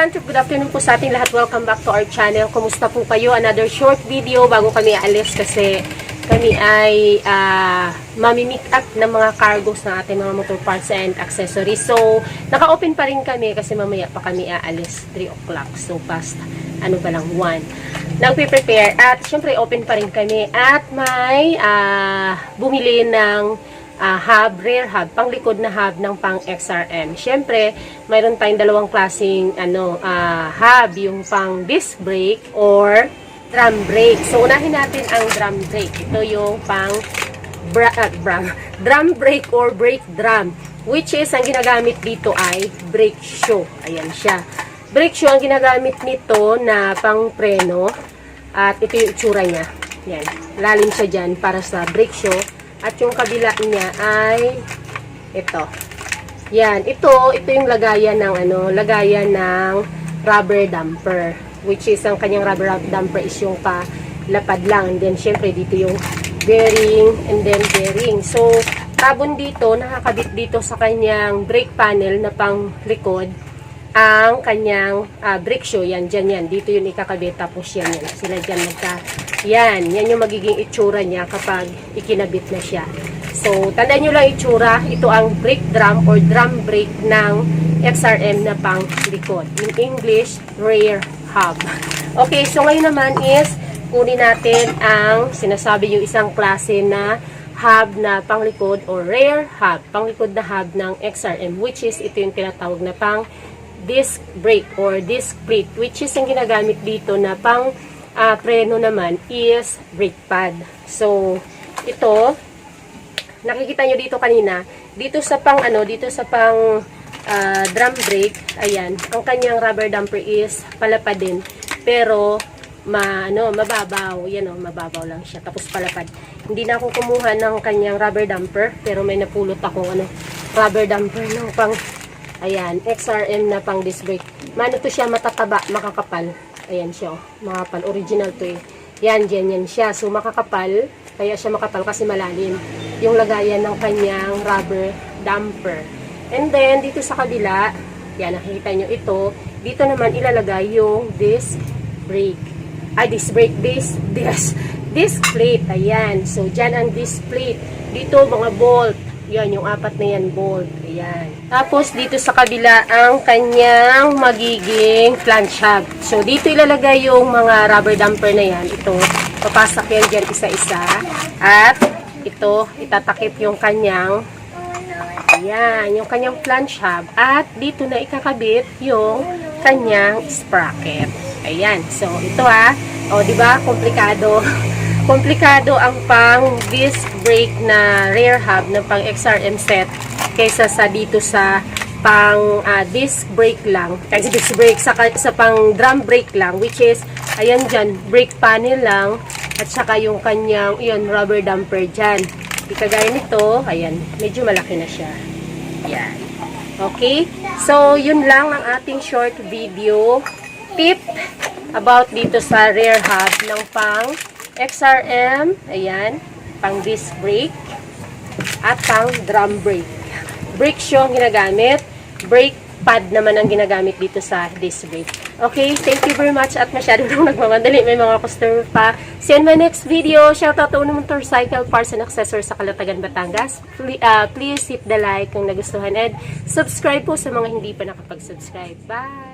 Kantrip, good afternoon po sa ating lahat. Welcome back to our channel. Kumusta po kayo? Another short video bago kami aalis kasi kami ay mamimik up ng mga cargos ng ating mga motor parts and accessories. So, naka-open pa rin kami kasi mamaya pa kami aalis 3 o'clock. So, past ano ba lang 1. Nagpe-prepare at syempre open pa rin kami at may bumili ng hub, rear hub, pang likod na hub ng pang XRM. Syempre, mayroon tayong dalawang klaseng hub, yung pang disc brake or drum brake. So, unahin natin ang drum brake. Ito yung pang drum brake or brake drum, which is, ang ginagamit dito ay brake shoe. Ayan siya. Brake shoe ang ginagamit nito na pang preno. At ito yung itsura niya. Yan. Lalim siya dyan para sa brake shoe. At yung kabila niya ay ito. Yan, ito yung lagayan ng lagayan ng rubber damper, which is ang kanyang rubber damper is yung palapad lang. And then syempre dito yung bearing and then bearing. So, tabon dito, nakakabit dito sa kanyang brake panel na pang likod ang kanyang brake shoe. Yan, dyan yan. Dito yung ikakabit. Tapos yan. Sila dyan yan yung magiging itsura niya kapag ikinabit na siya. So, tandaan nyo lang itsura. Ito ang brake drum or drum brake ng XRM na pang likod. In English, rear hub. Okay, so ngayon naman is kunin natin ang sinasabi yung isang klase na hub na panglikod or rear hub. Panglikod na hub ng XRM, which is ito yung tinatawag na pang disc brake or disc plate, which is ang ginagamit dito na pang preno naman is brake pad. So, ito, nakikita nyo dito kanina, dito sa pang drum brake, ayan, ang kanyang rubber damper is palapad din, pero mababaw, mababaw lang siya, tapos palapad. Hindi na ako kumuha ng kanyang rubber damper, pero may napulot akong rubber damper ng pang XRM na pang disc brake. Mano to siya, matataba, makakapal. Ayan siya, makakapal. Original to eh. Yan siya. So, makakapal. Kaya siya makapal kasi malalim. Yung lagayan ng kanyang rubber damper. And then, dito sa kabila, yan, nakikita nyo ito. Dito naman ilalagay yung disc brake. Disc plate. Ayan. So, dyan ang disc plate. Dito, mga bolt. Yan, yung 4 na yan, bolt. Ayan. Tapos, dito sa kabila, ang kanyang magiging flange hub. So, dito ilalagay yung mga rubber damper na yan. Ito, papasak yan dyan isa-isa. At, ito, itatakip yung kanyang, ayan, yung kanyang flange hub. At, dito na ikakabit yung kanyang sprocket. Ayan. So, ito diba? Komplikado. Komplikado ang pang disc brake na rear hub ng pang XRM set kaysa sa dito sa pang disc brake lang. Kasi disc brake sa pang drum brake lang, which is ayan dyan, brake panel lang at saka yung kanyang rubber damper dyan. Ikagaya nito, ayan, medyo malaki na siya. Yan. Okay? So, yun lang ang ating short video tip about dito sa rear hub ng pang XRM, ayan, pang disc brake at pang drum brake. Brake shoe ang ginagamit, brake pad naman ang ginagamit dito sa disc brake. Okay, thank you very much at masyado nang nagmamadali, may mga customer pa. See you in my next video. Shoutout to Uno Motorcycle Parts and Accessories sa Calatagan, Batangas. Please hit the like kung nagustuhan and subscribe po sa mga hindi pa nakapag-subscribe. Bye!